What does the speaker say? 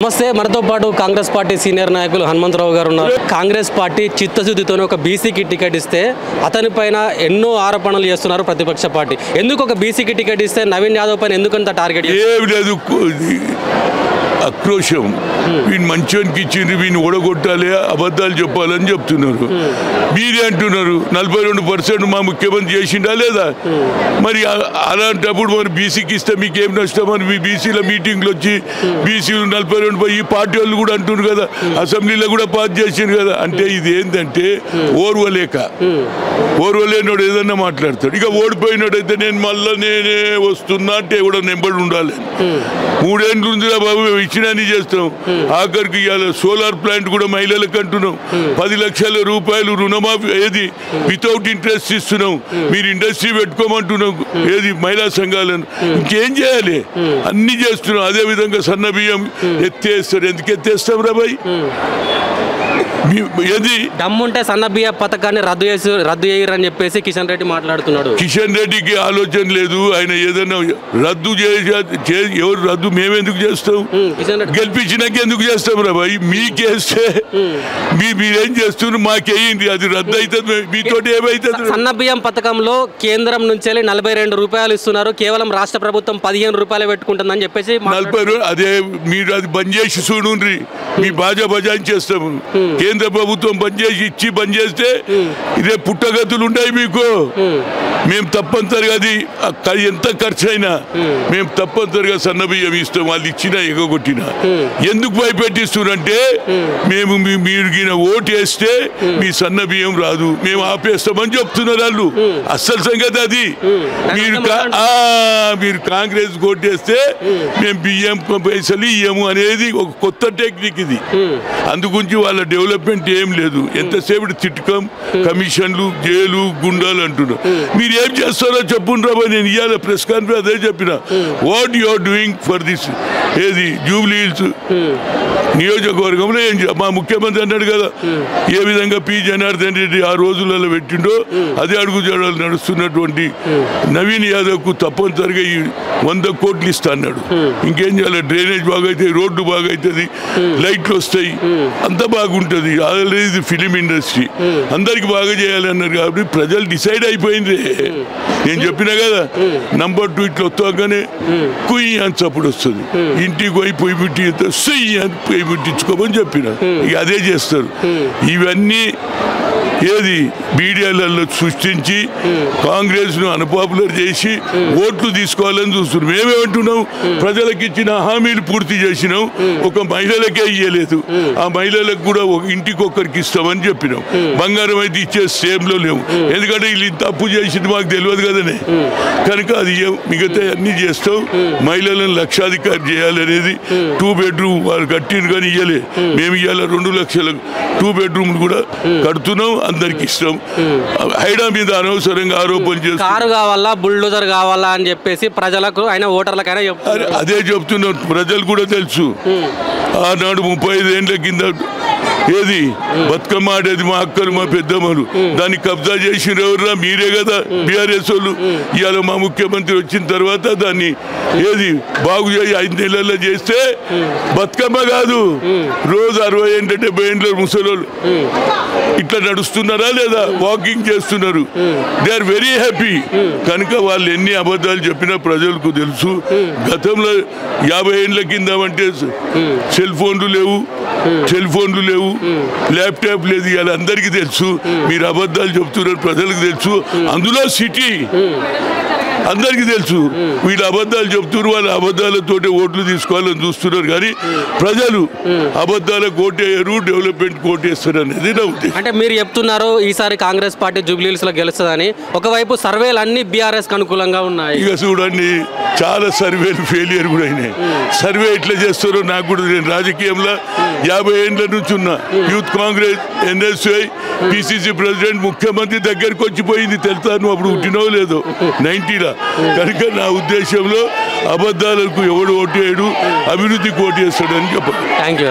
నమస్తే మనతో పాటు కాంగ్రెస్ పార్టీ సీనియర్ నాయకులు హనుమంతరావు గారు ఉన్నారు. కాంగ్రెస్ పార్టీ చిత్తశుద్ధితోనే ఒక బీసీకి టికెట్ ఇస్తే అతని పైన ఎన్నో ఆరోపణలు చేస్తున్నారు ప్రతిపక్ష పార్టీ. ఎందుకు ఒక బీసీకి టికెట్ ఇస్తే నవీన్ యాదవ్ పైన ఎందుకంత టార్గెట్? ఏమి లేదు, ఆక్రోశం. వీని మంచోనికి ఇచ్చింది, వీని ఓడగొట్టాలి, అబద్ధాలు చెప్పాలని చెప్తున్నారు. మీరే అంటున్నారు 42% మా ముఖ్యమంత్రి చేసిండా లేదా? మరి అలాంటప్పుడు మరి బీసీకి ఇస్తే మీకేం నష్టం అని మీ బీసీల మీటింగ్లు వచ్చి బీసీలు 42 ఈ పార్టీ వాళ్ళు కూడా అంటున్నారు కదా, అసెంబ్లీలో కూడా పాస్ చేసిండు కదా. అంటే ఇది ఏంటంటే ఓర్వలేనోడు ఏదన్నా మాట్లాడతాడు. ఇక ఓడిపోయినోడైతే నేను మళ్ళీ నేనే వస్తున్నా అంటే కూడా నెంబడి ఉండాలి. 3 ఏళ్ళు ఉందిరా బాబు, ఇచ్చినని చేస్తాం. ఆఖరికి ఇవాళ సోలార్ ప్లాంట్ కూడా మహిళలకు అంటున్నాం. 10 లక్షల రూపాయలు రుణమాఫీ ఏది వితౌట్ ఇంట్రెస్ట్ ఇస్తున్నాం. మీరు ఇండస్ట్రీ పెట్టుకోమంటున్నాం ఏది మహిళా సంఘాలను. ఇంకేం చేయాలి? అన్ని చేస్తున్నాం. అదే విధంగా సన్న బియ్యం ఎత్తేస్తారు. ఎందుకు ఎత్తేస్తాం రా బాయ్? దమ్ముంటే సన్న బియ్య పథకాన్ని రద్దు చేయరని చెప్పేసి కిషన్ రెడ్డి మాట్లాడుతున్నాడు. కిషన్ రెడ్డికి ఆలోచన లేదు. ఆయన ఏదైనా రద్దు ఎవరు రద్దు మేమెందుకు చేస్తాం? గెలిపించినాక ఎందుకు చేస్తాం రా బాయ్? మీకేస్తే మీరేం చేస్తున్నారు? మాకేయింది అది రద్దు అవుతుంది. మీతో ఏమైతుంది? సన్న బియ్యం పథకంలో కేంద్రం నుంచి 42 రూపాయలు ఇస్తున్నారు, కేవలం రాష్ట్ర ప్రభుత్వం 15 రూపాయలు పెట్టుకుంటుందని చెప్పేసి 40. అదే మీరు అది బంద్ చేసి చూడండి, మీ బజాన్ చేస్తాము. కేంద్ర ప్రభుత్వం బంద్ చేసి ఇచ్చి బంద్ చేస్తే ఇదే పుట్టగతులు ఉన్నాయి మీకు. మేము తప్పనిసరిగా అది ఎంత ఖర్చు అయినా మేము తప్పనిసరిగా సన్న బియ్యం ఇస్తాం. వాళ్ళు ఇచ్చినా ఎగగొట్టినా. ఎందుకు భయపెట్టిస్తున్నారంటే మేము మీరు ఓటు వేస్తే మీ సన్న బియ్యం రాదు, మేము ఆపేస్తామని చెప్తున్నారు వాళ్ళు. అస్సలు సంగతి అది. మీరు కాంగ్రెస్ ఓటేస్తే మేము బియ్యం పైసలు ఇయ్యము అనేది ఒక కొత్త టెక్నిక్ ఇది. అందుగురించి వాళ్ళ డెవలప్మెంట్ ఏం లేదు. ఎంతసేపు తిట్టుకం, కమిషన్లు, జైలు, గుండాలు అంటున్నారు. మీరు ఏం చేస్తారో చెప్పుండ్రా. నేను ఇవాళ ప్రెస్ కాన్ఫరెన్స్ అదే చెప్పిన. What you are doing for this ఏది జూబ్లీ హిల్స్ నియోజకవర్గంలో మా ముఖ్యమంత్రి అన్నాడు కదా, ఏ విధంగా పి జనార్దన్ రెడ్డి ఆ రోజులలో పెట్టిండో అదే అడుగుజాడలు నడుస్తున్నటువంటి నవీన్ యాదవ్ కు తప్పనిసరిగా ఈ 100 కోట్లు ఇస్తా అన్నాడు. ఇంకేం చేయాలి? డ్రైనేజ్ బాగా అవుతుంది, రోడ్డు బాగా అవుతుంది, లైట్లు వస్తాయి, అంత బాగుంటుంది. ఆల్రెడీ ఫిలిం ఇండస్ట్రీ అందరికి బాగా చేయాలన్నారు కాబట్టి ప్రజలు డిసైడ్ అయిపోయింది. నేను చెప్పినా కదా, నంబర్ 2 ఇట్లా వస్తాగానే కుయ్యి అని చప్పుడు వస్తుంది. ఇంటికి పోయి పొయ్యి పెట్టి సుయ్యి అని పొయ్యి పెట్టించుకోమని చెప్పిన. ఇక అదే చేస్తారు. ఇవన్నీ ఏది మీడియాలలో సృష్టించి కాంగ్రెస్ ను అన్పాపులర్ చేసి ఓట్లు తీసుకోవాలని చూస్తున్నారు. మేమేమంటున్నాం? ప్రజలకు ఇచ్చిన హామీలు పూర్తి చేసినాం, ఒక మహిళలకే ఇయ్యలేదు. ఆ మహిళలకు కూడా ఇంటికి ఒక్కరికి ఇస్తామని చెప్పినాం. బంగారం అయితే ఇచ్చే సేమ్లో లేవు. ఎందుకంటే వీళ్ళు తప్పు చేసింది మాకు తెలియదు కదనే. కనుక అది మిగతా అన్ని చేస్తాం. మహిళలను లక్షాధికారి చేయాలనేది 2 బెడ్రూమ్ వాళ్ళు కట్టింది కానీ ఇయ్యలే. మేము ఇవాళ 2 లక్షల 2 బెడ్రూమ్లు కూడా కడుతున్నాం. అందరికి ఇష్టం. హైడా మీద అనవసరంగా ఆరోపణ చేస్తారు. కారు కావాలా, బుల్డోజర్ కావాలా అని చెప్పేసి ప్రజలకు అయినా ఓటర్లకైనా చెప్తారు. అదే చెప్తున్నారు. ప్రజలు కూడా తెలుసు. ఆనాడు 35 ఏళ్ల కింద ఏది బతుకమ్మ ఆడేది మా అక్కలు, మా పెద్దమ్మలు. దాన్ని కబ్జా చేసిన ఎవరురా? మీరే కదా, బీఆర్ఎస్ వాళ్ళు. ఇవాళ మా ముఖ్యమంత్రి వచ్చిన తర్వాత దాన్ని ఏది బాగు చేసి 5 నెలల్లో చేస్తే బతుకమ్మ కాదు, రోజు 60 ఏంటంటే 70 ఏండ్ల ముసలోళ్ళు ఇట్లా నడుస్తున్నారా లేదా? వాకింగ్ చేస్తున్నారు. They are very happy. కనుక వాళ్ళు ఎన్ని అబద్ధాలు చెప్పినా ప్రజలకు తెలుసు. గతంలో 50 ఏండ్ల కింద అంటే సెల్ ఫోన్లు లేవు, ల్యాప్టాప్ లేదు. ఇవాళ అందరికీ తెలుసు. మీరు అబద్ధాలు చెప్తున్నారు, ప్రజలకు తెలుసు. అందులో సిటీ అందరికీ తెలుసు. వీళ్ళు అబద్ధాలు చెప్తున్నారు. వాళ్ళ అబద్ధాలతోటి ఓట్లు తీసుకోవాలని చూస్తున్నారు. కానీ ప్రజలు అబద్ధాలకు ఓటేయరు, డెవలప్మెంట్ ఓటేస్తారు అనేది నా ఉద్దేశం. అంటే మీరు చెప్తున్నారు ఈసారి కాంగ్రెస్ పార్టీ జూబ్లీ హిల్స్ లో గెలుస్తుందని. ఒకవైపు సర్వేలు అన్ని బీఆర్ఎస్ అనుకూలంగా ఉన్నాయి. ఇక చూడండి, చాలా సర్వేలు ఫెయిలియర్ కూడా అయినాయి. సర్వే ఎట్లా చేస్తారో నాకు కూడా. నేను రాజకీయంలో 50 ఏండ్ల నుంచి ఉన్నా. Youth Congress, NSI, PCC president, ముఖ్యమంత్రి దగ్గరికి వచ్చిపోయింది. తెలుసా నువ్వు అప్పుడు పుట్టినో లేదో 90లా. కనుక నా ఉద్దేశంలో అబద్ధాలకు ఎవడు ఓటేయడు, అభివృద్ధికి ఓటేస్తాడని చెప్పాలి. Thank you.